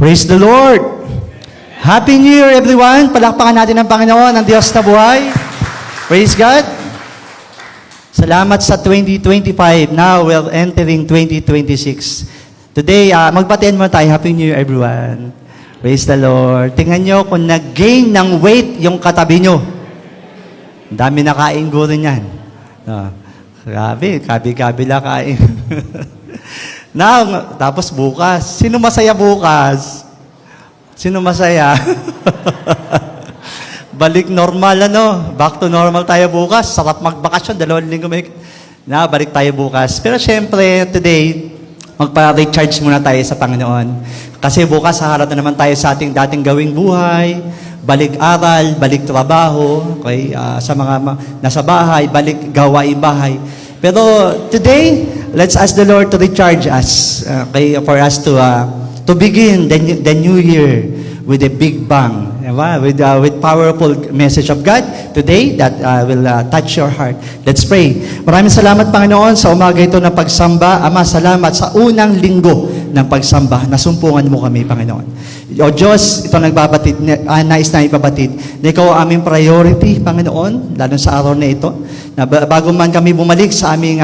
Praise the Lord! Happy New Year, everyone! Palakpakan natin ang Panginoon, ang Diyos na buhay. Praise God! Salamat sa 2025. Now, we're entering 2026. Today, magbatiin mo tayo. Happy New Year, everyone. Praise the Lord. Tingnan nyo kung nag-gain ng weight yung katabi nyo. Ang dami na kain guro niyan. Grabe, kabi-kabila kain. Now, tapos bukas. Sino masaya bukas? Sino masaya? Balik normal, Back to normal tayo bukas. Sarap magbakasyon. 2 linggo may... balik tayo bukas. Pero syempre, today, magpa-recharge muna tayo sa Panginoon. Kasi bukas, haharap na naman tayo sa ating dating gawing buhay. Balik aral, balik trabaho. Okay? Sa mga nasa bahay, balik gawain bahay. Pero today, let's ask the Lord to recharge us, for us to begin the new year with a big bang, with powerful message of God today that will touch your heart. Let's pray. Maraming salamat, Panginoon, sa umaga ito ng pagsamba. Ama, salamat sa unang linggo ng pagsamba. Nasumpungan mo kami, Panginoon. O Diyos, ito nagbabatid, nais na ipabatid, na ikaw ang aming priority, Panginoon, lalo sa araw na ito, na bago man kami bumalik sa aming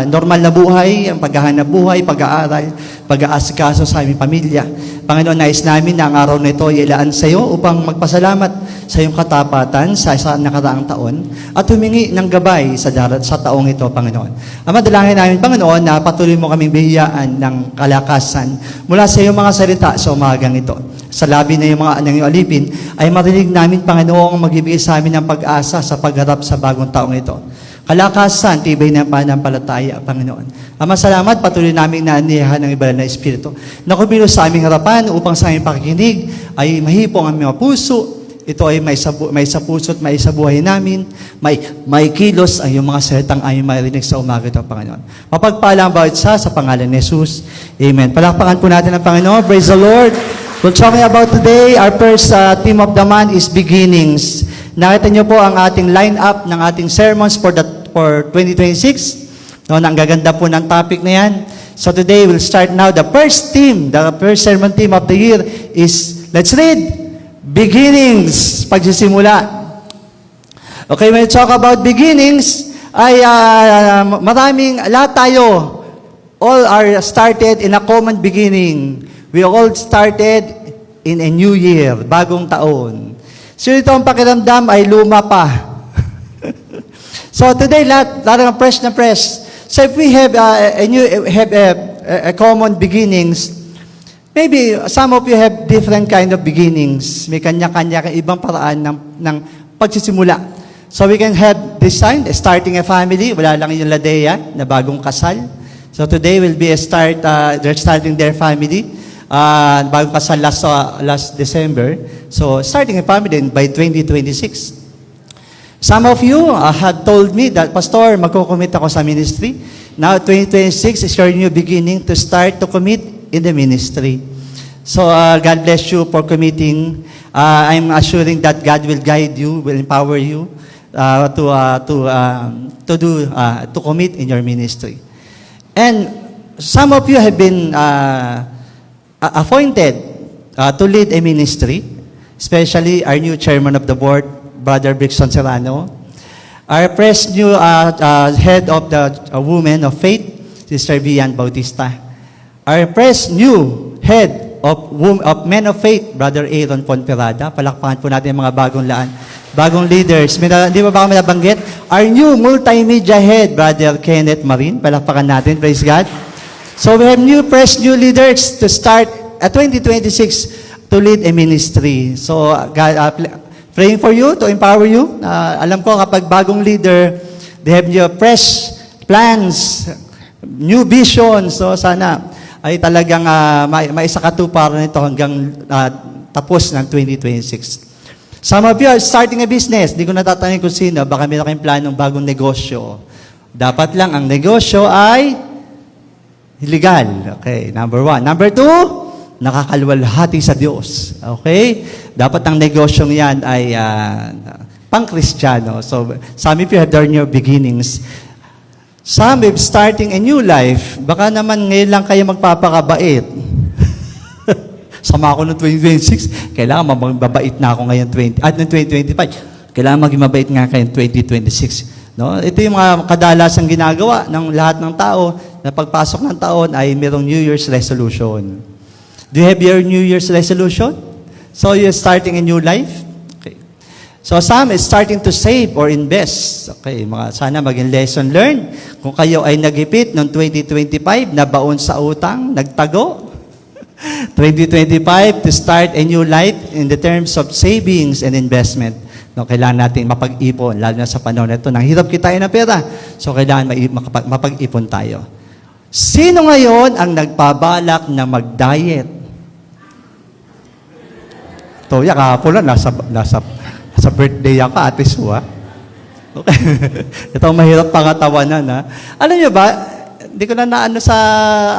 normal na buhay, ang paghahanap buhay, pag-aaral, pag-aasikaso sa aming pamilya. Panginoon, nais namin na ang araw na ito ilaan sa iyo upang magpasalamat sa iyong katapatan sa nakaraang taon at humingi ng gabay sa taong ito, Panginoon. Ama, dalangin namin, Panginoon, na patuloy mo kaming bihiyaan ng kalakasan mula sa iyong mga salita sa umagang ito. Sa labi na yung mga anang alipin, ay marinig namin, Panginoon, magbibigay sa amin ng pag-asa sa pagharap sa bagong taong ito. Kalakasan, tibay ng pananampalataya, Panginoon. Ama, salamat, patuloy namin naanihan ng iba na Espiritu na kumilos sa aming harapan upang sa aming pakikinig ay mahipong ang mga puso. Ito ay may sa puso at may sa buhay namin. May kilos ay yung mga salitang aming marinig sa umaga ito, Panginoon. Mapagpala ang bawat isa sa pangalan ni Jesus. Amen. Palakpakan po natin ang Panginoon. Praise the Lord. We're talking about today, our first theme of the month is beginnings. Nakita niyo po ang ating line-up ng ating sermons for 2026. Ang gaganda po ng topic na yan. So today, we'll start now. The first sermon theme of the year is, let's read, beginnings, pagsisimula. Okay, when we talk about beginnings, ay lahat tayo, all are started in a common beginning. We all started in a new year, bagong taon. So ito ang pakiramdam ay luma pa. So today, lahat ng fresh na fresh. So if we have a common beginnings, maybe some of you have different kind of beginnings. May kanya-kanya ibang paraan ng pagsisimula. So we can have this time, starting a family. Wala lang yung Ladea na bagong kasal. So today will be they're starting their family. Bagong kasal last December. So starting a family by 2026. Some of you have told me that, Pastor, magko-commit ako sa ministry. Now, 2026 is your new beginning to start to commit in the ministry. So, God bless you for committing. I'm assuring that God will guide you, will empower you to commit in your ministry. And some of you have been appointed to lead a ministry, especially our new chairman of the board, Brother Brixton Serrano. Our fresh new head of the Women of Faith, Sister Vian Bautista. Our fresh new head of Men of Faith, Brother Aaron Ponferrada. Palakpakan po natin mga bagong leaders. Di ba baka may nabanggit? Our new multimedia head, Brother Kenneth Marin. Palakpakan natin, praise God. So we have fresh new leaders to start at 2026 to lead a ministry. So God, praying for you, to empower you. Alam ko kapag bagong leader, they have new fresh plans, new visions. So sana ay talagang maisakatuparan ito hanggang tapos ng 2026. Some of you are starting a business. Hindi ko natatanong kung sino. Baka may kayong planong bagong negosyo. Dapat lang ang negosyo ay legal. Okay, number 1. Number 2, nakakalwalhati sa Diyos. Okay? Dapat ang negosyong yan ay pang-Kristiyano. So, some of you have their new beginnings. Some are starting a new life. Baka naman ngayon lang kayo magpapakabait. Sama ako noong 2026. Kailangan mabait na ako ngayon noong 2025. Kailangan maging mabait nga kayo 2026. No? Ito yung mga kadalasang ginagawa ng lahat ng tao na pagpasok ng taon ay mayroong New Year's resolution. Do you have your New Year's resolution? So you're starting a new life? Okay. So some is starting to save or invest. Okay, sana maging lesson learned. Kung kayo ay nagipit noong 2025, nabaon sa utang, nagtago. 2025 to start a new life in the terms of savings and investment. No, kailangan natin mapag-ipon, lalo na sa panahon na ito. Nang hirap kitain ng pera. So, kailangan mapag-ipon tayo. Sino ngayon ang nagpabalak na mag-diet? Toya, kahapon lang, nasa birthday ako, Ate Sue, ha? Okay. Ito ang mahirap pangatawanan, ha? Alam niyo ba, hindi ko na naano sa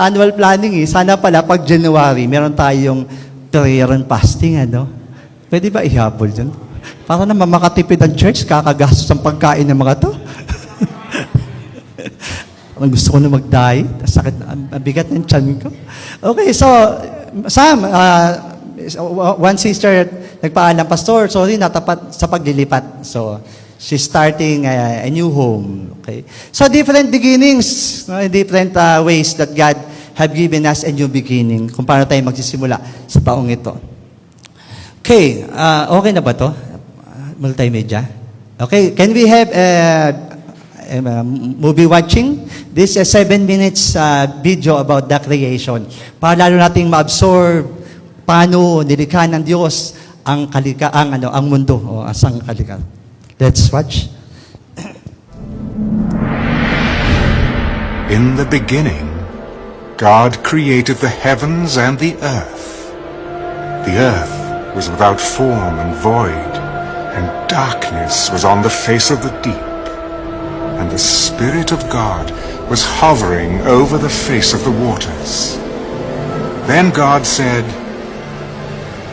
annual planning, eh. Sana pala, pag January, meron tayong prayer and fasting, ano? Pwede ba ihabol dyan? Para naman makatipid ang church, kakagastos ang pagkain ng mga to. Ang gusto ko na mag-diet, sakit, ang bigat ng tiyan ko. Okay, so, Sam, one sister nagpaalam, Pastor, sorry, natapat sa paglilipat. So, she's starting a new home. Okay? So, different beginnings, different ways that God have given us a new beginning kung paano tayo magsisimula sa taong ito. Okay, okay na ba to? Multimedia. Okay, can we have movie watching? This is 7 minutes video about the creation. Para lalo nating ma-absorb paano nilikha ng Diyos ang ang mundo o asang kalika. Let's watch. In the beginning, God created the heavens and the earth. The earth was without form and void, and darkness was on the face of the deep. And the Spirit of God was hovering over the face of the waters. Then God said,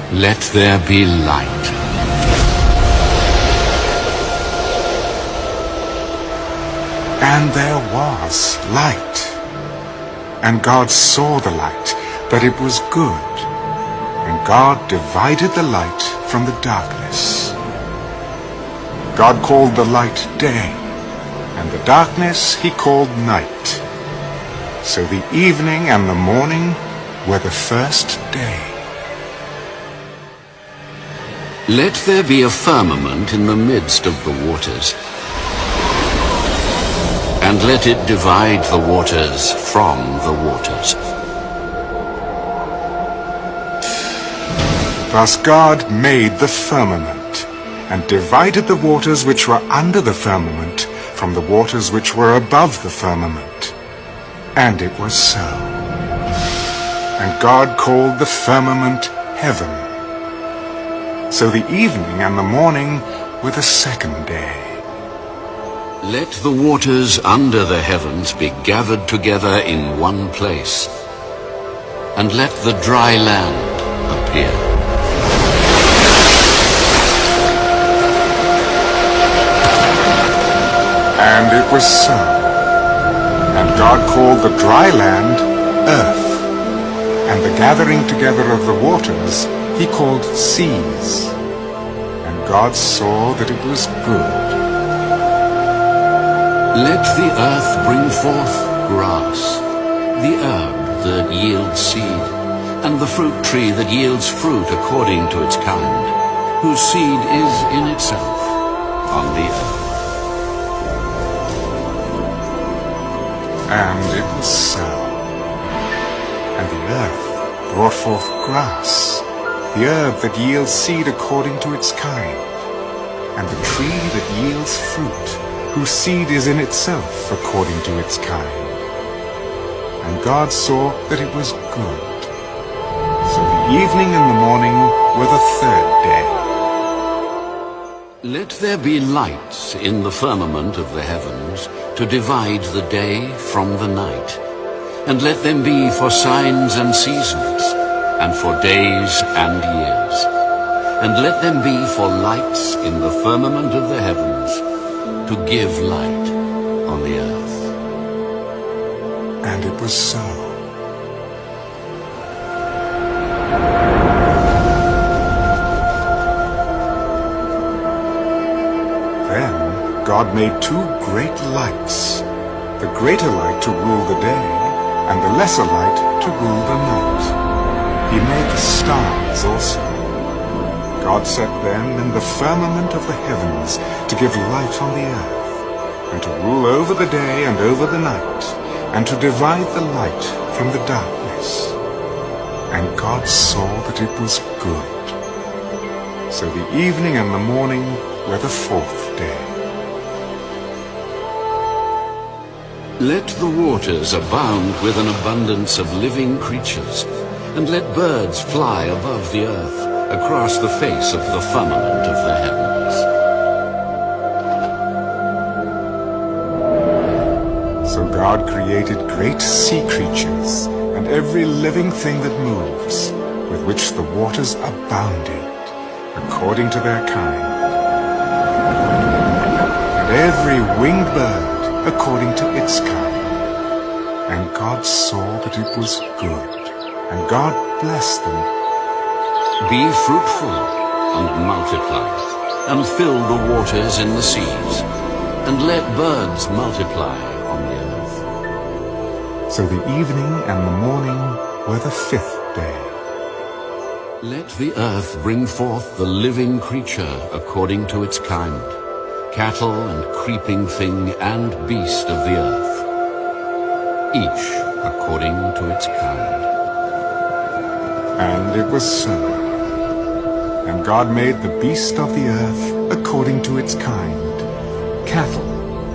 "Let there be light." And there was light. And God saw the light, that it was good. And God divided the light from the darkness. God called the light day, and the darkness he called night. So the evening and the morning were the first day. Let there be a firmament in the midst of the waters, and let it divide the waters from the waters. Thus God made the firmament, and divided the waters which were under the firmament from the waters which were above the firmament. And it was so. And God called the firmament heaven. So the evening and the morning were the second day. Let the waters under the heavens be gathered together in one place, and let the dry land appear. And it was so. And God called the dry land earth, and the gathering together of the waters he called seas. And God saw that it was good. Let the earth bring forth grass, the herb that yields seed, and the fruit tree that yields fruit according to its kind, whose seed is in itself on the earth. And it was so. And the earth brought forth grass, the herb that yields seed according to its kind, and the tree that yields fruit, whose seed is in itself according to its kind. And God saw that it was good. So the evening and the morning were the third day. Let there be lights in the firmament of the heavens to divide the day from the night, and let them be for signs and seasons, and for days and years, and let them be for lights in the firmament of the heavens, to give light on the earth. And it was so. God made two great lights, the greater light to rule the day, and the lesser light to rule the night. He made the stars also. God set them in the firmament of the heavens to give light on the earth, and to rule over the day and over the night, and to divide the light from the darkness. And God saw that it was good. So the evening and the morning were the fourth day. Let the waters abound with an abundance of living creatures, and let birds fly above the earth across the face of the firmament of the heavens. So God created great sea creatures and every living thing that moves, with which the waters abounded, according to their kind, and every winged bird according to its kind. And God saw that it was good, and God blessed them. Be fruitful and multiply, and fill the waters in the seas, and let birds multiply on the earth. So the evening and the morning were the fifth day. Let the earth bring forth the living creature according to its kind, cattle and creeping thing and beast of the earth, each according to its kind. And it was so. And God made the beast of the earth according to its kind, cattle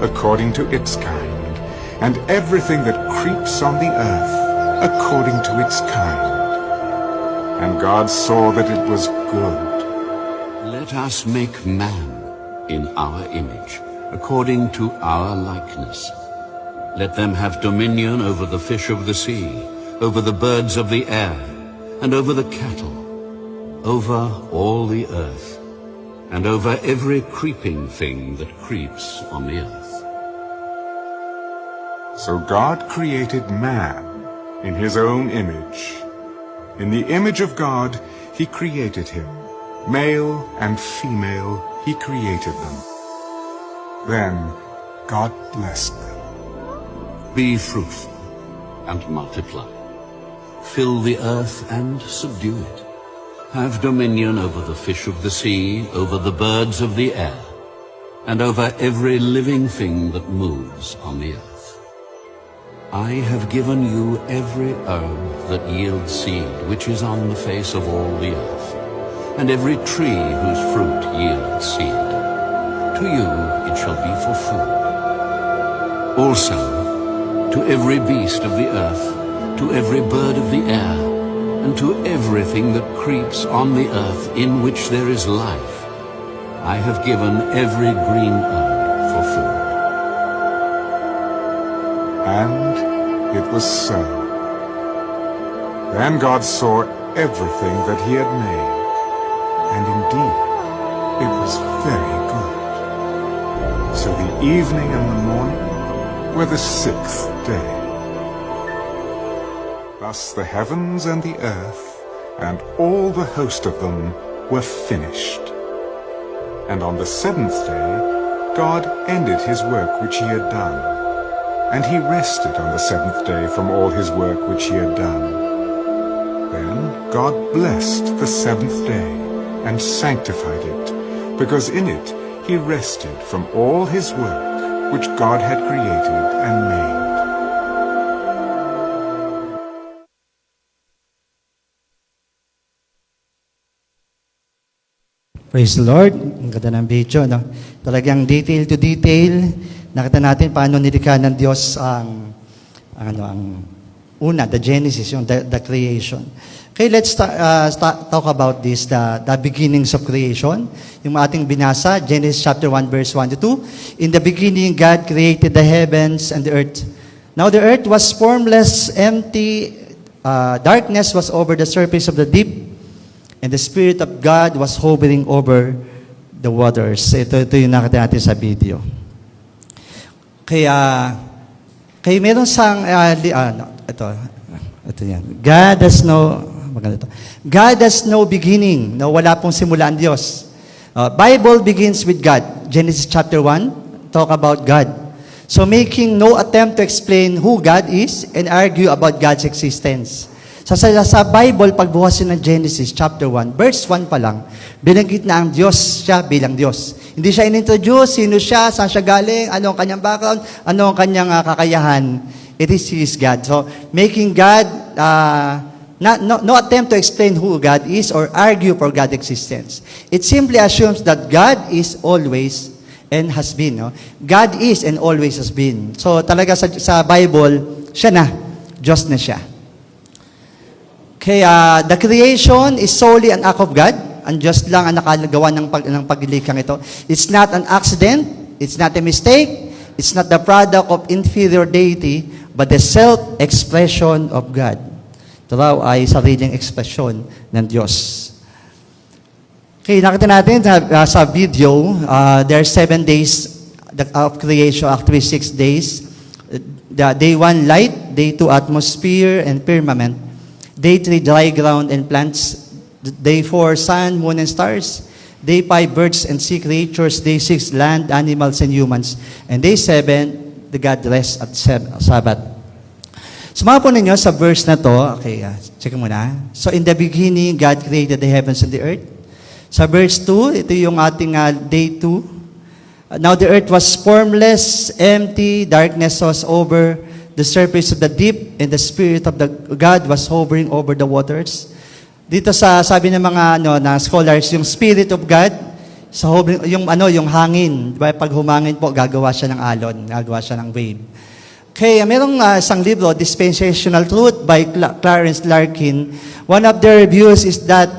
according to its kind, and everything that creeps on the earth according to its kind. And God saw that it was good. Let us make man in our image, according to our likeness. Let them have dominion over the fish of the sea, over the birds of the air, and over the cattle, over all the earth, and over every creeping thing that creeps on the earth. So God created man in his own image. In the image of God he created him. Male and female he created them. Then God blessed them. Be fruitful and multiply. Fill the earth and subdue it. Have dominion over the fish of the sea, over the birds of the air, and over every living thing that moves on the earth. I have given you every herb that yields seed, which is on the face of all the earth, and every tree whose fruit yields seed. To you it shall be for food. Also, to every beast of the earth, to every bird of the air, and to everything that creeps on the earth in which there is life, I have given every green herb for food. And it was so. Then God saw everything that he had made, and indeed it was very good. So the evening and the morning were the sixth day. Thus the heavens and the earth and all the host of them were finished. And on the seventh day God ended his work which he had done. And he rested on the seventh day from all his work which he had done. Then God blessed the seventh day and sanctified it, because in it he rested from all his work which God had created and made. Praise the Lord. Ang ganda ng video, no? Talagang detail to detail. Nakita natin paano nilikha ng Diyos ang una, the Genesis, the creation. Okay, let's talk about this, the beginnings of creation. Yung ating binasa, Genesis chapter 1, verse 1 to 2. In the beginning, God created the heavens and the earth. Now the earth was formless, empty, darkness was over the surface of the deep, and the Spirit of God was hovering over the waters. Ito yung nakita natin sa video. Kaya meron sang, ito yan. God has no beginning. No, wala pong simula ang Diyos. Bible begins with God. Genesis chapter 1, talk about God. So making no attempt to explain who God is and argue about God's existence. Sa Bible, pagbukas ng Genesis chapter 1, verse 1 pa lang, binanggit na ang Diyos siya bilang Diyos. Hindi siya in-introduce, sino siya, saan siya galing, ano ang kanyang background, ano ang kanyang kakayahan. It is He is God. So, making God, no attempt to explain who God is or argue for God's existence. It simply assumes that God is always and has been. No? God is and always has been. So, talaga sa Bible, siya na. Diyos na siya. Okay, the creation is solely an act of God. Ang Diyos lang ang nakagawa ng paglilikang ito. It's not an accident. It's not a mistake. It's not the product of inferior deity, but the self-expression of God. Ito raw ay sariling ekspresyon ng Diyos. Okay, nakita natin sa video, there are 7 days of creation, actually 6 days. Day 1, light. Day 2, atmosphere and firmament. Day 3, dry ground and plants. Day 4, sun, moon, and stars. Day 5, birds and sea creatures. Day 6, land, animals, and humans. And day 7, the God rests at Sabbath. Sumama po ninyo sa verse na to. Okay, check muna. So, in the beginning, God created the heavens and the earth. Sa verse 2, ito yung ating day 2. Now the earth was formless, empty, darkness was over the surface of the deep, and the Spirit of the God was hovering over the waters. Dito sabi ng mga na scholars, yung Spirit of God, sa hovering, yung hangin, di ba? Pag humangin po, gagawa siya ng alon, gagawa siya ng wave. Okay, merong isang libro, Dispensational Truth by Clarence Larkin. One of their reviews is that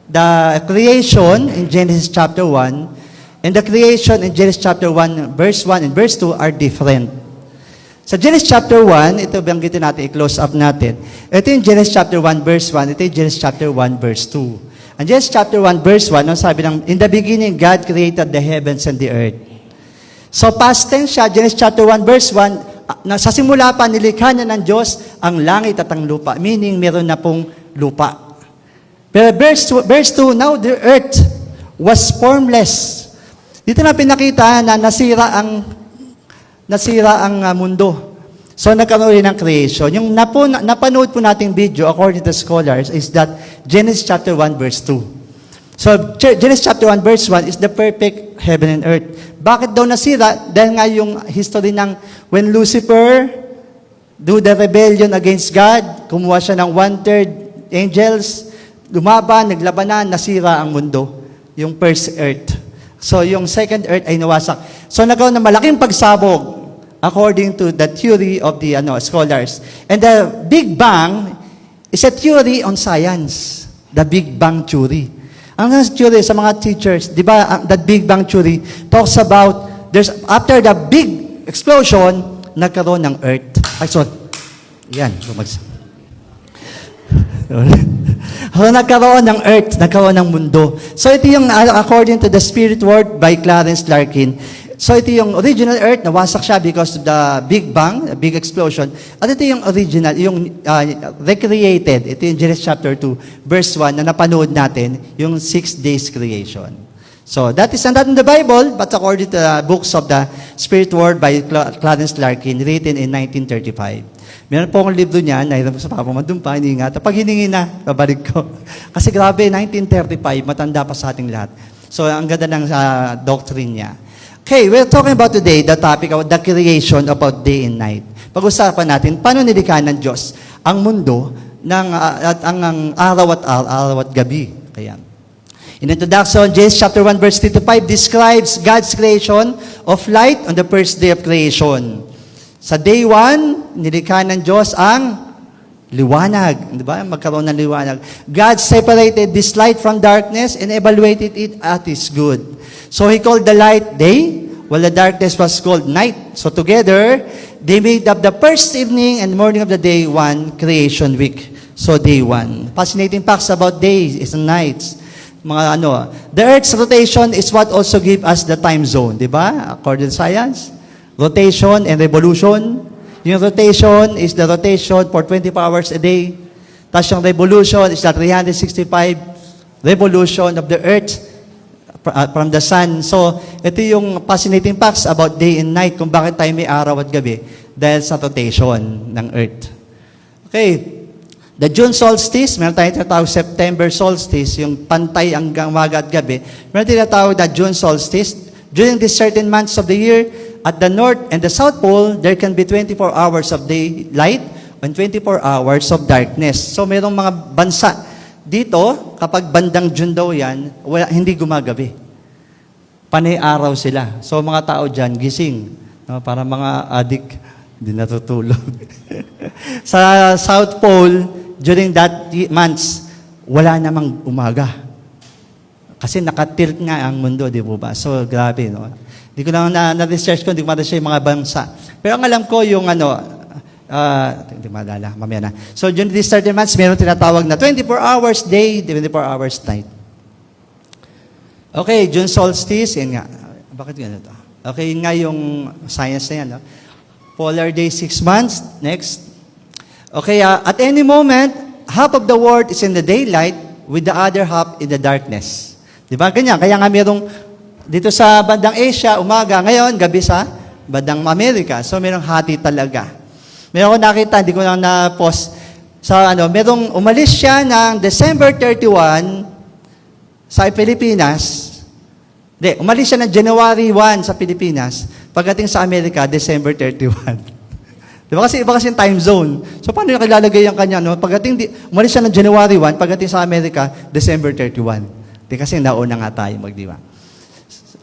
the creation in Genesis chapter 1 and the creation in Genesis chapter 1, verse 1 and verse 2 are different. Sa Genesis chapter 1, ito banggitin natin, i-close up natin. Ito yung Genesis chapter 1, verse 1. Ito yung Genesis chapter 1, verse 2. Ang Genesis chapter 1, verse 1, sabi ng, in the beginning, God created the heavens and the earth. So past tense siya, Genesis chapter 1, verse 1, sa simula pa, nilikha na ng Diyos ang langit at ang lupa. Meaning, meron na pong lupa. Pero verse 2, now the earth was formless. Dito na pinakita na nasira ang mundo. So, nagkaroon rin ng creation. Yung napanood po nating video, according to scholars, is that Genesis chapter 1, verse 2. So, Genesis chapter 1, verse 1 is the perfect heaven and earth. Bakit daw nasira? Dahil nga yung history ng when Lucifer do the rebellion against God, kumuha siya ng 1/3 angels, lumaban, naglabanan, nasira ang mundo. Yung first earth. So, yung second earth ay nawasak. So, nagkaroon ng malaking pagsabog according to the theory of the scholars. And the Big Bang is a theory on science. The Big Bang theory. Ang theory sa mga teachers, di ba, the Big Bang theory talks about, after the big explosion, nagkaroon ng earth. Ay, sorry. Yan. So, nagkaroon ng earth, nagkaroon ng mundo. So, ito yung, according to the Spirit Word by Clarence Larkin, so, ito yung original earth, nawasak siya because of the Big Bang, the big explosion. At ito yung original, yung recreated, ito yung Genesis chapter 2, verse 1, na napanood natin, yung 6 days creation. So, that is not in the Bible, but according to the books of the Spirit Word by Clarence Larkin, written in 1935. Meron po akong libro niya, nahiram ko sa papamandun pa, hindi nga. Pag hiningi na, babalik ko. Kasi grabe, 1935, matanda pa sa ating lahat. So, ang ganda ng doctrine niya. Okay, we're talking about today the topic of the creation about day and night. Pag-usapan natin, paano nilikha ng Diyos ang mundo at ang araw at gabi. Kaya, in introduction, Genesis chapter 1, verse 3 to 5 describes God's creation of light on the first day of creation. Sa day 1, nilikha ng Diyos ang liwanag. Di ba? Magkaroon ng liwanag. God separated this light from darkness and evaluated it at its good. So He called the light day, while the darkness was called night. So together, they made up the first evening and morning of the day 1 creation week. So day 1. Fascinating facts about days and nights. The Earth's rotation is what also gives us the time zone. Di ba? According to science. Rotation and revolution. Yung rotation is the rotation for 24 hours a day. Tapos yung revolution is the 365 revolution of the earth from the sun. So, ito yung fascinating facts about day and night, kung bakit tayo may araw at gabi, dahil sa rotation ng Earth. Okay, the June solstice, meron tayong tinatawag September solstice, yung pantay hanggang umaga at gabi. Meron tinatawag na June solstice. During these certain months of the year, at the North and the South Pole, there can be 24 hours of daylight and 24 hours of darkness. So, merong mga bansa dito, kapag bandang June daw yan, hindi gumagabi. Panay araw sila. So, mga tao dyan, gising. No? Para mga adik, hindi natutulog. Sa South Pole, during that months, wala namang umaga. Kasi nakatilt nga ang mundo, di ba? So, grabe, no? Hindi ko lang na-research ko, hindi ko ma-research yung mga bansa. Pero ang alam ko, yung hindi madala, mamaya na. So, during these 30 months, meron tinatawag na 24 hours day, 24 hours night. Okay, June solstice, yan nga. Bakit ganito? Okay, yun nga yung science na yan, no? Polar day, 6 months. Next. Okay, at any moment, half of the world is in the daylight with the other half in the darkness. Di ba? Ganyan. Kaya nga merong dito sa bandang Asia, umaga. Ngayon, gabi sa bandang Amerika. So, merong hati talaga. Meron ko nakita, hindi ko lang na-post. Merong umalis siya ng December 31 sa Pilipinas. Hindi, umalis siya ng January 1 sa Pilipinas. Pagdating sa Amerika, December 31. Di ba? Kasi iba kasi yung time zone. So, paano yung kilalagay yung kanya? No? Umalis siya ng January 1, pagdating sa Amerika, December 31. Di kasi nauna nga tayo magdiwa.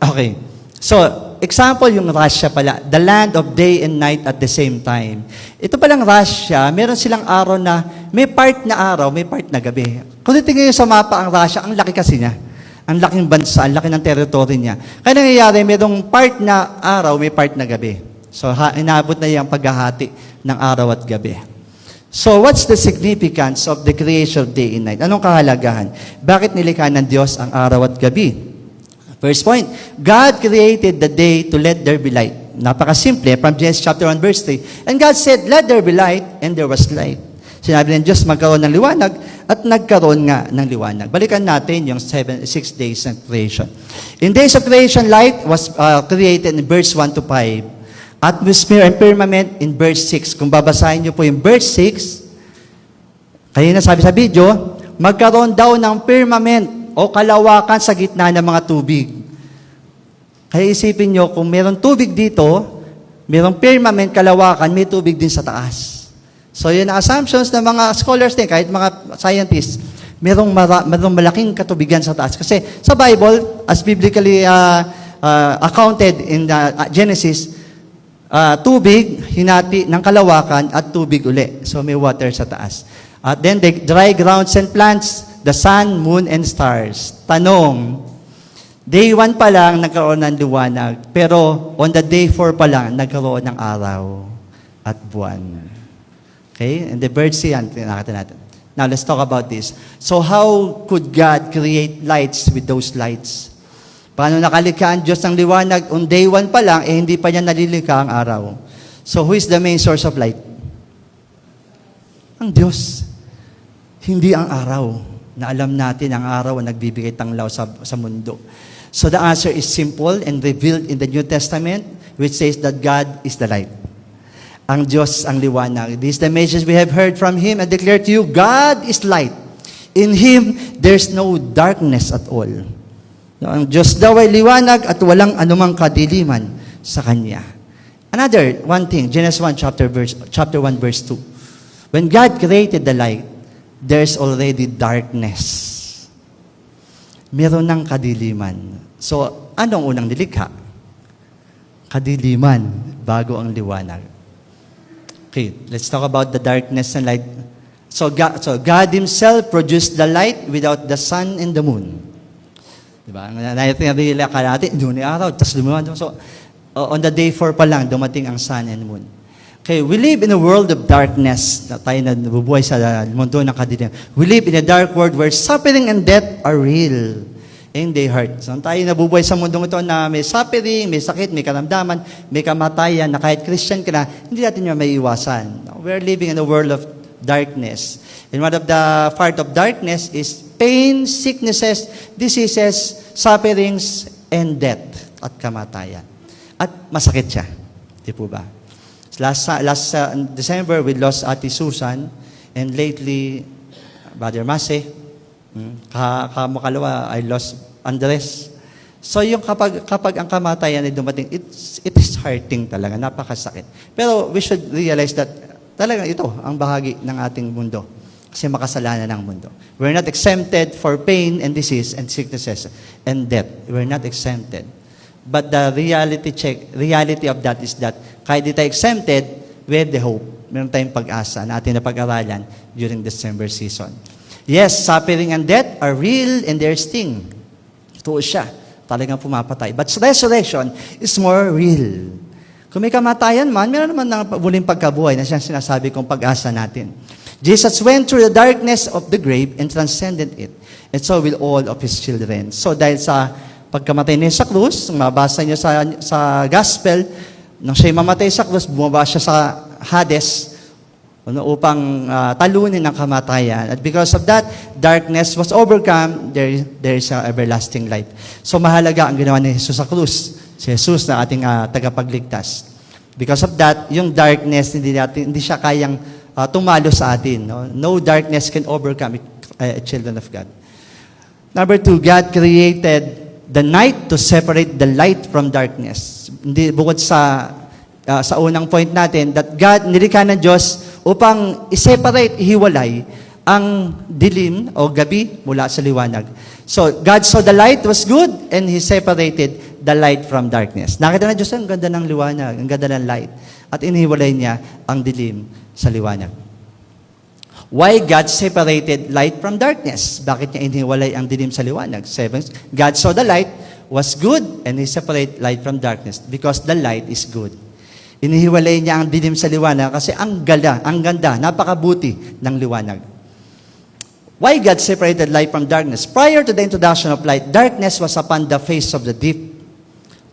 Okay. So, example yung Russia pala. The land of day and night at the same time. Ito palang Russia, meron silang araw na may part na araw, may part na gabi. Kung titingnan nyo sa mapa ang Russia, ang laki kasi niya. Ang laking bansa, ang laki ng territory niya. Kaya nangyayari, merong part na araw, may part na gabi. So, inaabot na yung paghahati ng araw at gabi. So, what's the significance of the creation of day and night? Anong kahalagahan? Bakit nilikha ng Diyos ang araw at gabi? First point, God created the day to let there be light. Napakasimple, from Genesis chapter 1, verse 3. And God said, let there be light, and there was light. Sinabi ng Diyos, magkaroon ng liwanag, at nagkaroon nga ng liwanag. Balikan natin yung 6 days ng creation. In days of creation, light was created in verse 1 to 5. Atmosphere and firmament in verse 6. Kung babasahin niyo po yung verse 6, kayo na sabi sa video, magkaroon daw ng firmament o kalawakan sa gitna ng mga tubig. Kaya isipin nyo, kung meron tubig dito, merong firmament, kalawakan, may tubig din sa taas. So yun ang assumptions ng mga scholars din, kahit mga scientists, merong malaking katubigan sa taas. Kasi sa Bible, as biblically accounted in Genesis, tubig, hinati ng kalawakan, at tubig uli. So may water sa taas. At then the dry grounds and plants, the sun, moon, and stars. Tanong, day 1 pa lang nagkaroon ng liwanag, pero on the day 4 pa lang nagkaroon ng araw at buwan. Okay? And the birds yan, tinakita natin. Now, let's talk about this. So, how could God create lights with those lights? Paano nakalikha ang Diyos ng liwanag? On day 1 pa lang, hindi pa niya nalilikha ang araw. So, who is the main source of light? Ang Diyos. Hindi ang araw. Na alam natin ang araw ang nagbibigay tanglaw sa mundo. So the answer is simple and revealed in the New Testament, which says that God is the light. Ang Diyos ang liwanag. This is the message we have heard from Him and declare to you, God is light. In Him, there's no darkness at all. Ang Diyos daw ay liwanag at walang anumang kadiliman sa Kanya. Another one thing, Genesis 1 chapter 1 verse 2. When God created the light, there's already darkness. Meron ng kadiliman. So, anong unang nilikha? Kadiliman, bago ang liwanag. Okay, let's talk about the darkness and light. So God Himself produced the light without the sun and the moon. Diba? Natin natin, doon ni araw, tapos lumiwan. So, on the day 4 pa lang, dumating ang sun and moon. Okay, we live in a world of darkness. Tayo na nabubuhay sa mundo ng kadiliman. We live in a dark world where suffering and death are real. And they hurt. So, tayo nabubuhay sa mundong ito na may suffering, may sakit, may karamdaman, may kamatayan, na kahit Christian ka na, hindi natin yung may iwasan. We're living in a world of darkness. And one of the part of darkness is pain, sicknesses, diseases, sufferings, and death at kamatayan. At masakit siya. Di po ba? Last December, we lost Ate Susan, and lately, Brother Mase, kamakalawa, I lost Andres. So yung kapag ang kamatayan ay dumating, it is hurting talaga, napakasakit. Pero we should realize that talaga ito ang bahagi ng ating mundo. Kasi makasalanan ng mundo. We're not exempted for pain and disease and sicknesses and death. We're not exempted. But the reality of that is that kahit di tayo exempted, we have the hope. Meron tayong pag-asa na ating napag-aralan during December season. Yes, suffering and death are real and they're sting. Totoo siya. Talagang pumapatay. But resurrection is more real. Kung may kamatayan man, meron naman ng muling pagkabuhay na siyang sinasabi kong pag-asa natin. Jesus went through the darkness of the grave and transcended it. And so will all of His children. So dahil sa pagkamatay niya sa krus, mabasa niyo sa gospel, nang siya'y mamatay sa krus, bumaba siya sa Hades upang talunin ang kamatayan. At because of that, darkness was overcome, there is a everlasting life. So mahalaga ang ginawa ni Jesus sa krus. Si Jesus na ating tagapagligtas. Because of that, yung darkness, hindi siya kayang tumalo sa atin. No darkness can overcome children of God. Number 2, God created the night to separate the light from darkness. Hindi, bukod sa unang point natin, that God, nilikha ng Diyos upang i-separate, ihiwalay ang dilim o gabi mula sa liwanag. So, God saw the light was good and He separated the light from darkness. Nakita na Diyos, ang ganda ng liwanag, ang ganda ng light. At inihiwalay niya ang dilim sa liwanag. Why God separated light from darkness? Bakit niya inihiwalay ang dilim sa liwanag? 7, God saw the light was good and He separated light from darkness because the light is good. Inihiwalay niya ang dilim sa liwanag kasi ang ganda, napakabuti ng liwanag. Why God separated light from darkness? Prior to the introduction of light, darkness was upon the face of the deep.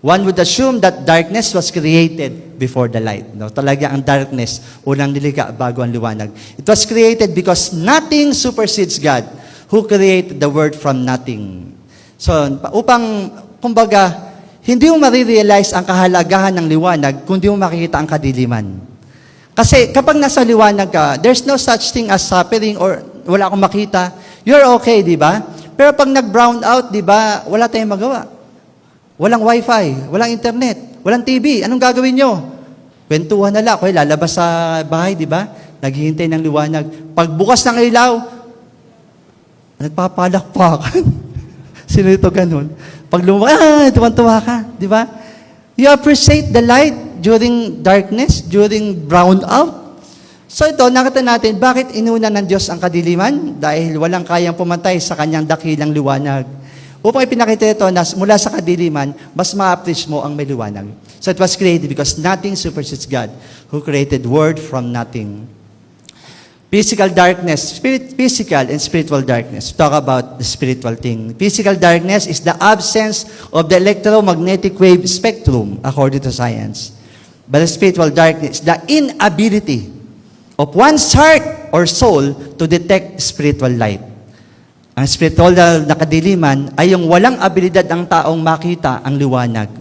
One would assume that darkness was created before the light. No, talaga ang darkness, unang nilikha bago ang liwanag. It was created because nothing supersedes God who created the world from nothing. So, upang, kumbaga, hindi mo marirealize ang kahalagahan ng liwanag kung di mo makikita ang kadiliman. Kasi kapag nasa liwanag ka, there's no such thing as suffering or wala akong makita. You're okay, di ba? Pero pag nag-brown out, di ba, wala tayong magawa. Walang wifi, walang internet, walang TV. Anong gagawin nyo? Kwentuhan na lang. Okay, lalabas sa bahay, di ba? Naghihintay ng liwanag. Pagbukas ng ilaw, nagpapalakpakan. Sino ito ganun? Pag tuwan-tuwa ka, di ba? You appreciate the light during darkness, during brown out. So ito, nakita natin, bakit inuna ng Diyos ang kadiliman? Dahil walang kayang pumantay sa kanyang dakilang liwanag. Upang ipinakita ito na mula sa kadiliman, mas ma-appreciate mo ang may liwanag. So it was created because nothing supersedes God who created word from nothing. Physical darkness, physical and spiritual darkness. Talk about the spiritual thing. Physical darkness is the absence of the electromagnetic wave spectrum, according to science. But the spiritual darkness, the inability of one's heart or soul to detect spiritual light. Ang spiritual na kadiliman ay yung walang abilidad ng taong makita ang liwanag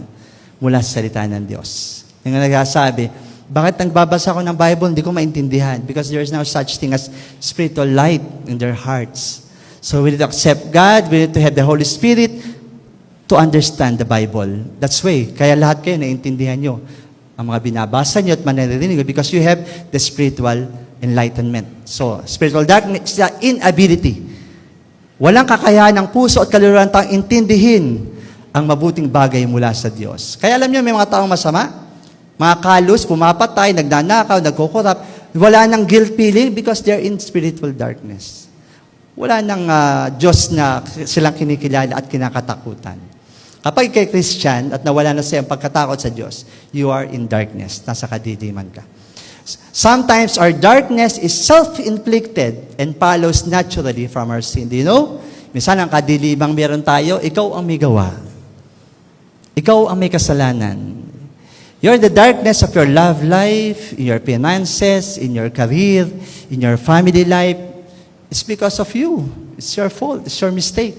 mula sa salita ng Diyos. Yung nagsasabi, bakit nagbabasa ko ng Bible, hindi ko maintindihan? Because there is no such thing as spiritual light in their hearts. So we need to accept God, we need to have the Holy Spirit to understand the Bible. That's why, kaya lahat kayo naiintindihan nyo ang mga binabasa nyo at manaririnig because you have the spiritual enlightenment. So, spiritual darkness is the inability. Walang kakayahan ng puso at kaluluwa tang intindihin ang mabuting bagay mula sa Diyos. Kaya alam niyo, may mga taong masama, mga kalos, pumapatay, nagnanakaw, nagkukurap, wala nang guilt feeling because they're in spiritual darkness. Wala nang Diyos na silang kinikilala at kinakatakutan. Kapag kay Christian at nawala na siya ang pagkatakot sa Diyos, you are in darkness. Nasa kadiliman ka. Sometimes our darkness is self-inflicted and follows naturally from our sin. Do you know? Minsan ang kadilimang meron tayo, ikaw ang may gawa. Ikaw ang may kasalanan. You're the darkness of your love life, in your finances, in your career, in your family life. It's because of you. It's your fault. It's your mistake.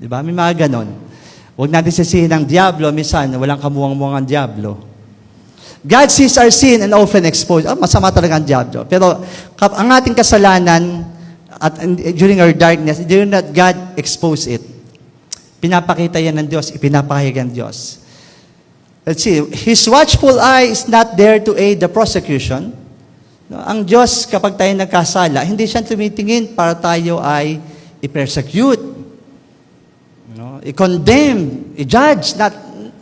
Di ba? May mga ganon. Huwag natin sisihin ng Diablo. Minsan, walang kamuwang-muwang ang Diablo. God sees our sin and often exposes. Masama talaga ang Diablo. Pero ang ating kasalanan at during our darkness, during that God expose it. Pinapakita yan ng Diyos. Ipinapahayag ng Diyos. Let's see. His watchful eye is not there to aid the prosecution. No, ang Diyos, kapag tayo nagkasala, hindi siya tumitingin para tayo ay i-persecute, i-condemn, i-judge.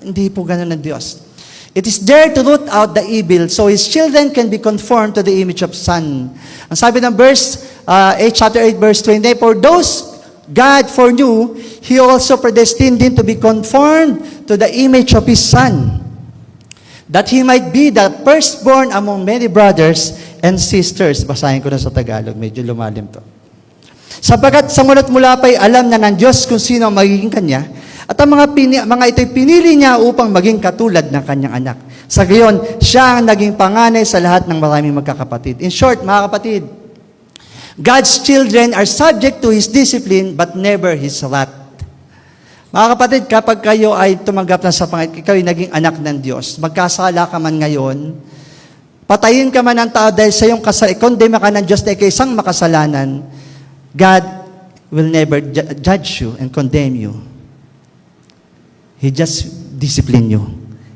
Hindi po ganun ng Diyos. It is there to root out the evil so His children can be conformed to the image of Son. Ang sabi ng chapter 8, verse 20, for those God foreknew, He also predestined them to be conformed to the image of His Son, that He might be the firstborn among many brothers and sisters. Basahin ko na sa Tagalog, medyo lumalim to. Sapagat sa mulat mula pa'y alam na ng Diyos kung sino ang magiging Kanya, at ang mga ito'y pinili Niya upang maging katulad ng Kanyang anak. Sa gayon, Siya ang naging panganay sa lahat ng maraming magkakapatid. In short, mga kapatid, God's children are subject to His discipline but never His wrath. Mga kapatid, kapag kayo ay tumanggap na sa Panginoon, ikaw ay naging anak ng Diyos, magkasala ka man ngayon, patayin ka man ng tao dahil sa iyong kasalanan, kondema ka ng Diyos na ikaw isang makasalanan, God will never judge you and condemn you. He just discipline you.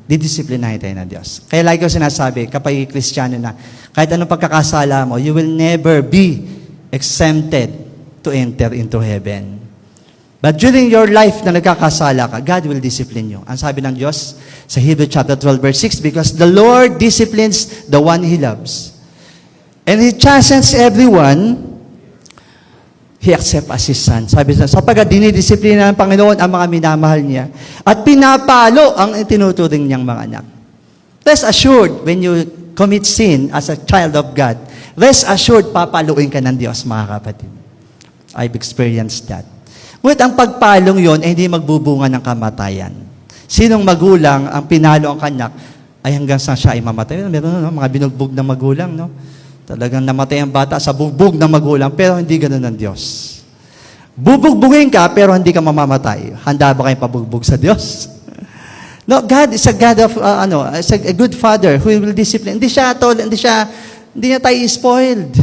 Didisiplinahin tayo ng Diyos. Kaya lagi ko sinasabi, kapag Kristiyano na, kahit anong pagkakasala mo, you will never be exempted to enter into heaven. But during your life na nagkakasala ka, God will discipline you. Ang sabi ng Diyos sa Hebrews chapter 12, verse 6, because the Lord disciplines the one He loves. And He chastens everyone He accepts as His Son. Sabi sa sapagkat dinidisiplina ng Panginoon ang mga minamahal Niya at pinapalo ang itinuturing Niyang mga anak. Rest assured, when you commit sin as a child of God, rest assured, papaluin ka ng Diyos, mga kapatid. I've experienced that. Ngunit ang pagpalong yon ay hindi magbubunga ng kamatayan. Sinong magulang ang pinalo ang anak ay hanggang sa siya ay mamatay. Meron mga binugbog na magulang, no? Talagang namatay ang bata sa bugbog ng magulang, pero hindi ganun ng Diyos. Bubugbugin ka, pero hindi ka mamamatay. Handa ba kayong pabugbog sa Diyos? No, God is a God of, is a good Father who will discipline. Hindi niya tayo spoiled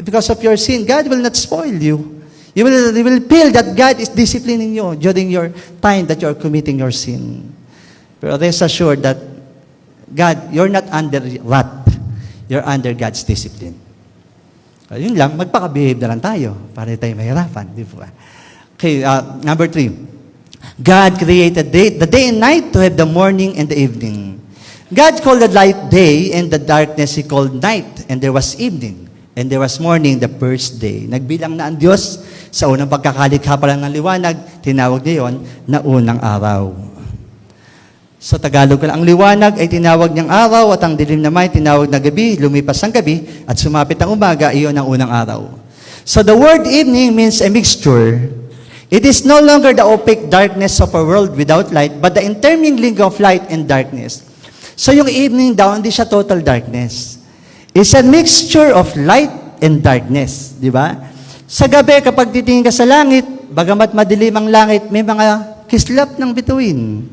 because of your sin. God will not spoil you. You will feel that God is disciplining you during your time that you are committing your sin. Pero rest assured that God, you're not under wrath. You're under God's discipline. So, yun lang, magpaka-behave na lang tayo para tayo mahirapan. Di ba? Okay, number 3. God created the day and night to have the morning and the evening. God called the light day and the darkness He called night. And there was evening. And there was morning the first day. Nagbilang na ang Diyos sa unang pagkakalikha pa lang ng liwanag. Tinawag niya yon na unang araw. Sa Tagalog ko lang, ang liwanag ay tinawag niyang araw at ang dilim naman ay tinawag na gabi, lumipas ang gabi at sumapit ang umaga, iyon ang unang araw. So the word evening means a mixture. It is no longer the opaque darkness of a world without light, but the intermingling of light and darkness. So yung evening daw, hindi siya total darkness. It's a mixture of light and darkness. Di ba? Sa gabi, kapag titingin ka sa langit, bagamat madilim ang langit, may mga kislap ng bituin.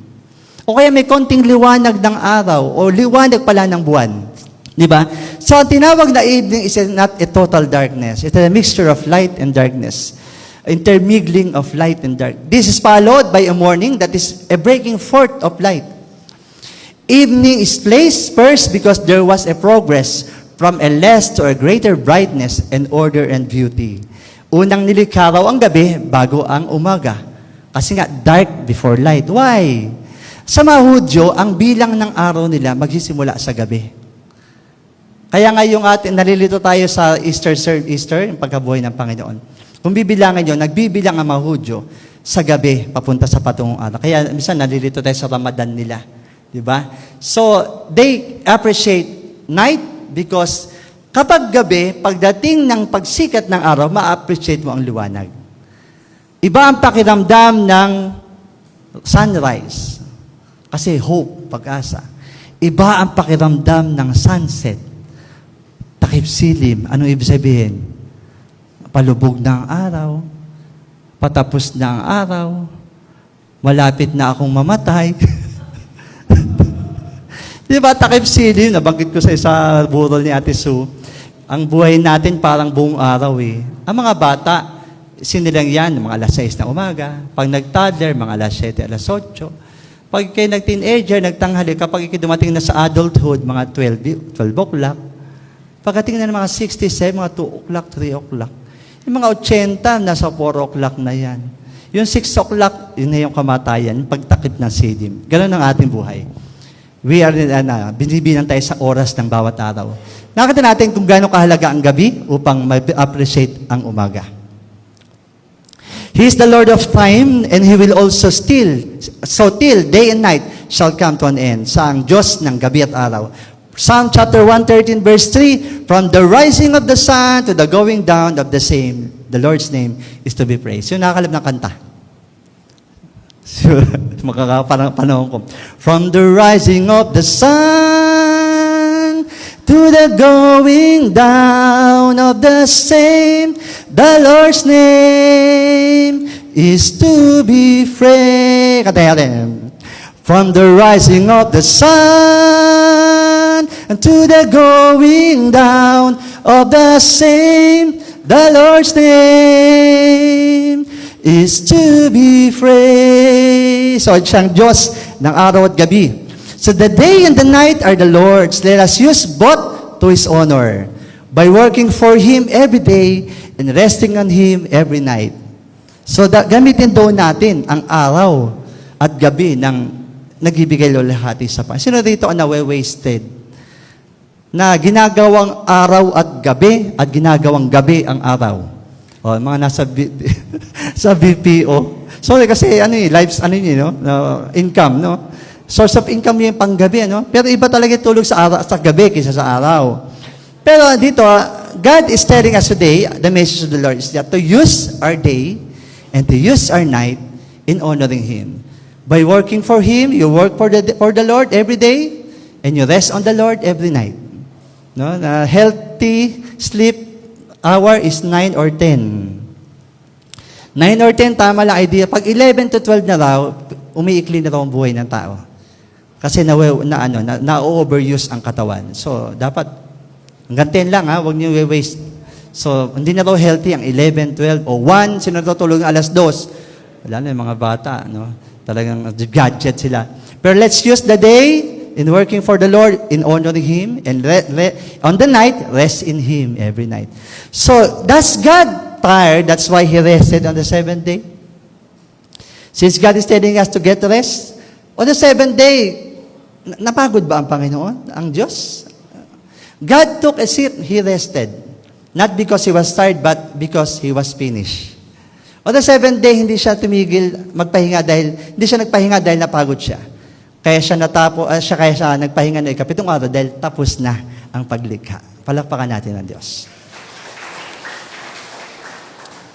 O kaya may konting liwanag ng araw o liwanag pala ng buwan. Di ba? So, ang tinawag na evening is not a total darkness. It's a mixture of light and darkness. Intermingling of light and dark. This is followed by a morning that is a breaking forth of light. Evening is placed first because there was a progress from a less to a greater brightness and order and beauty. Unang nilikha raw ang gabi bago ang umaga. Kasi nga, dark before light. Why? Sa mga Hudyo, ang bilang ng araw nila magsisimula sa gabi. Kaya nga yung nalilito tayo sa Easter, yung pagkabuhay ng Panginoon. Kung bibilangan nyo, nagbibilang ang mga Hudyo sa gabi, papunta sa patungong araw. Kaya minsan nalilito tayo sa Ramadan nila. Diba? So, they appreciate night because kapag gabi, pagdating ng pagsikat ng araw, ma-appreciate mo ang liwanag. Iba ang pakiramdam ng sunrise. Kasi hope, pag-asa. Iba ang pakiramdam ng sunset. Takip silim. Anong ibig sabihin? Palubog ng araw. patapos na ang araw, malapit na akong mamatay. Di ba, takip sili, nabanggit ko sa isa burol ni Ate Sue, ang buhay natin parang buong araw eh. Ang mga bata, sinilang yan, mga alas 6 na umaga. Pag nag-toddler, mga alas 7, alas 8. Pag kayo nag-teenager, nagtanghali, kapag kayo dumating na sa adulthood, mga 12 o'clock. Pagdating na ng mga 67, mga 2 o'clock, 3 o'clock. Yung mga 80, nasa 4 o'clock na yan. Yung 6 o'clock, yun na yung kamatayan, yung pagtakip ng sidim. Ganun ang ating buhay. We are, binibilang tayo sa oras ng bawat araw. Nakita natin kung gaano kahalaga ang gabi upang ma-appreciate ang umaga. He is the Lord of time, and He will also till day and night shall come to an end. Sa ang Diyos ng gabi at araw. Psalm chapter 113 verse 3, from the rising of the sun to the going down of the same, the Lord's name is to be praised. Yung nakakalab ng kanta. Makakapanahon ko. From the rising of the sun to the going down of the same, the Lord's name is to be praised. Katayin natin. From the rising of the sun and to the going down of the same, the Lord's name is to be praised. So, siyang Diyos ng araw at gabi. So, the day and the night are the Lord's. Let us use both to His honor by working for Him every day and resting on Him every night. So, gamitin doon natin ang araw at gabi ng nagbibigay luwalhati sa Panginoon. Sino dito ang nawe-wasted? Na ginagawang araw at ginagawang gabi ang araw. O, mga nasa sa BPO. Sorry kasi lives income, no? Source of income yung panggabi, no? Pero iba talaga tulog sa gabi kaysa sa araw. Pero dito, God is telling us today, the message of the Lord is that to use our day and to use our night in honoring Him. By working for Him, you work for the Lord every day, and you rest on the Lord every night. No? Healthy sleep hour is 9 or 10. 9 or 10, tama lang idea. Pag 11 to 12 na raw, umiikli na raw ang buhay ng tao. Kasi na-overuse ang katawan. So, dapat, hanggang 10 lang huwag niyo waste. So, hindi na raw healthy ang 11, 12, o 1, sino natutulog alas 2. Wala na yung mga bata, no? Talagang gadget sila. Pero let's use the day in working for the Lord, in honoring Him, and on the night, rest in Him every night. So, does God tired? That's why He rested on the 7th day. Since God is telling us to get rest, on the 7th day, napagod ba ang Panginoon, ang Diyos? God took a seat, He rested. Not because He was tired, but because He was finished. On the 7th day, hindi siya tumigil magpahinga hindi siya nagpahinga dahil napagod siya. Kaya siya nagpahinga na 7th araw dahil tapos na ang paglikha. Palakpakan natin ang Diyos.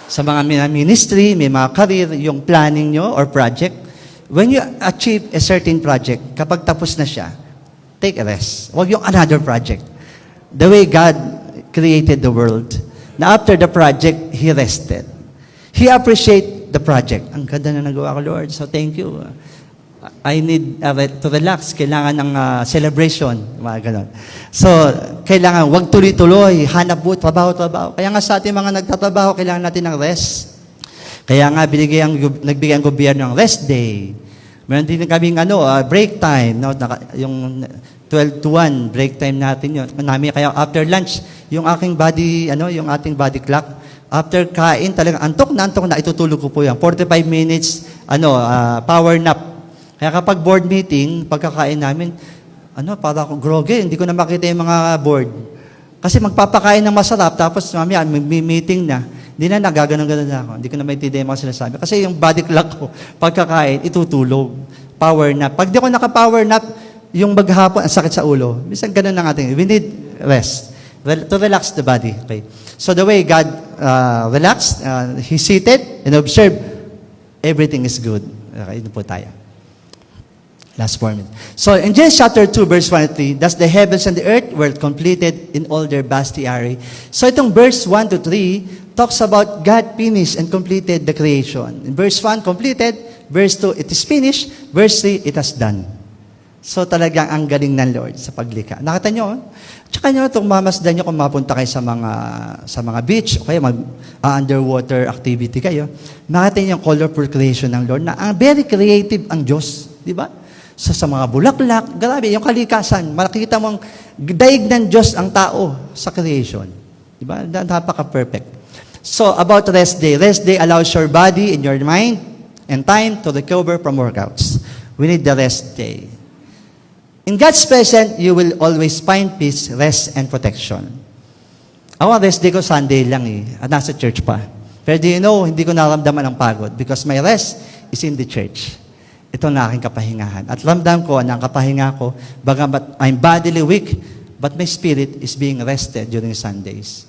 Sa mga ministry, may mga career, yung planning nyo or project, when you achieve a certain project, kapag tapos na siya, take a rest. Huwag yung another project. The way God created the world, na after the project, He rested. He appreciate the project. Ang ganda na nagawa ko, Lord. So, thank you. I need to relax. Kailangan ng celebration. Mga ganon. So, kailangan wag tuloy-tuloy. Hanap buhay, trabaho. Kaya nga sa ating mga nagtatrabaho, kailangan natin ng rest. Kaya nga, nagbigay ang gobyerno ng rest day. Meron din kaming break time. No? Yung 12 to 1, break time natin yun. Kaya after lunch, yung aking yung ating body clock, after kain, talagang antok na, itutulog ko po yan. 45 minutes, power nap. Kaya kapag board meeting, pagkakain namin, para akong groggy, hindi ko na makita yung mga board. Kasi magpapakain ng masarap, tapos mamaya, may meeting na. Hindi na nagaganon-ganon na ako. Hindi ko na maintindihan yung mga sinasabi. Kasi yung body clock ko, pagkakain, itutulog. Power nap. Pag di ko naka-power nap, yung maghapon, ang sakit sa ulo. Minsan ganun ang ating. We need rest. To relax the body. Okay. So the way God relaxed, He seated and observed, everything is good. Okay, ito po tayo. Last 4 minutes. So in Genesis chapter 2, verse 1 and 3, thus the heavens and the earth were completed in all their bestiary. So itong verse 1 to 3 talks about God finished and completed the creation. In verse 1, completed. Verse 2, it is finished. Verse 3, it has done. So talagang ang galing ng Lord sa paglikha. Nakita nyo? Tsaka nyo, itong mamasdan nyo kung mapunta kayo sa mga beach o kaya underwater activity kayo. Nakita nyo yung colorful creation ng Lord na very creative ang Diyos. Di ba? So sa mga bulaklak, grabe, yung kalikasan, makikita mong daig ng Diyos ang tao sa creation. Di ba? Napaka-perfect. So about rest day. Rest day allows your body and your mind and time to recover from workouts. We need the rest day. In God's presence, you will always find peace, rest, and protection. Ako, rest day ko Sunday lang at nasa church pa. Pero do you know, hindi ko naramdaman ang pagod because my rest is in the church. Ito na aking kapahingahan. At ramdam ko na ang kapahinga ko, bagamat I'm bodily weak, but my spirit is being rested during Sundays.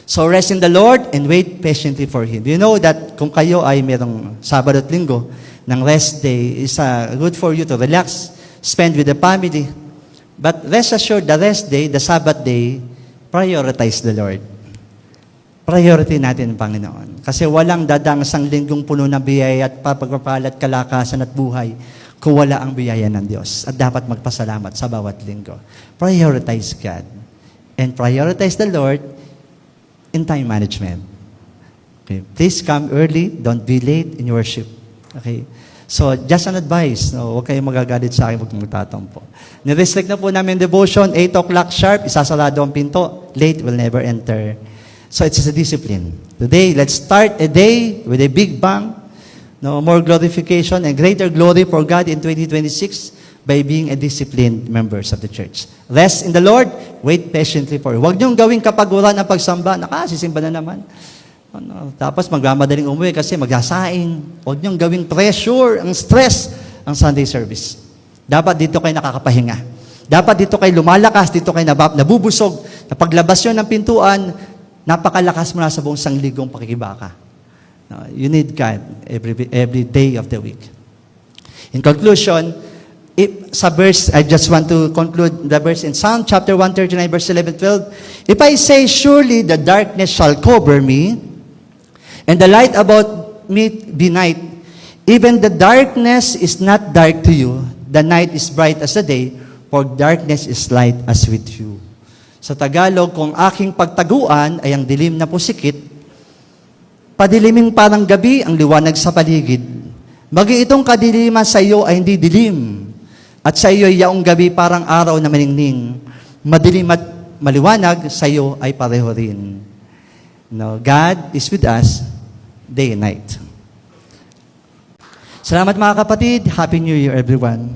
So rest in the Lord and wait patiently for Him. Do you know that kung kayo ay merong Sabado at Linggo, ng rest day is good for you to relax, spend with the family. But rest assured, the rest day, the Sabbath day, prioritize the Lord. Priority natin ang Panginoon. Kasi walang dadang isang linggong puno ng biyaya at pagpapalat, kalakasan at buhay kung wala ang biyaya ng Diyos. At dapat magpasalamat sa bawat linggo. Prioritize God. And prioritize the Lord in time management. Okay. Please come early. Don't be late in worship. Okay. So, just an advice. No, huwag kayong magagalit sa akin, huwag magtatampo. Nirestrict na po namin devotion, 8 o'clock sharp, isasarado ang pinto. Late will never enter. So, it's a discipline. Today, let's start a day with a big bang. No, more glorification and greater glory for God in 2026 by being a disciplined members of the church. Rest in the Lord, wait patiently for you. Huwag niyong gawing kapaguran ng pagsamba. Sisimba na naman. Tapos magmamadaling umuwi kasi magsasaing. Huwag niyong gawing pressure, ang stress, ang Sunday service. Dapat dito kayo nakakapahinga. Dapat dito kayo lumalakas, dito kayo nabubusog. Na paglabas yun ng pintuan, napakalakas mo na sa buong sangligong pakikibaka. You need God every day of the week. In conclusion, sa verse, I just want to conclude the verse in Psalm chapter 139, verse 11-12. If I say, surely the darkness shall cover me, and the light about me be night, even the darkness is not dark to you, the night is bright as the day, for darkness is light as with you. Sa Tagalog, kung aking pagtaguan ay ang dilim na pusikit, padiliming parang gabi ang liwanag sa paligid. Maging itong kadiliman sa iyo ay hindi dilim, at sa iyo ay yaong gabi parang araw na maningning. Madilim at maliwanag, sa iyo ay pareho rin. No, God is with us day and night. Salamat mga kapatid. Happy New Year everyone.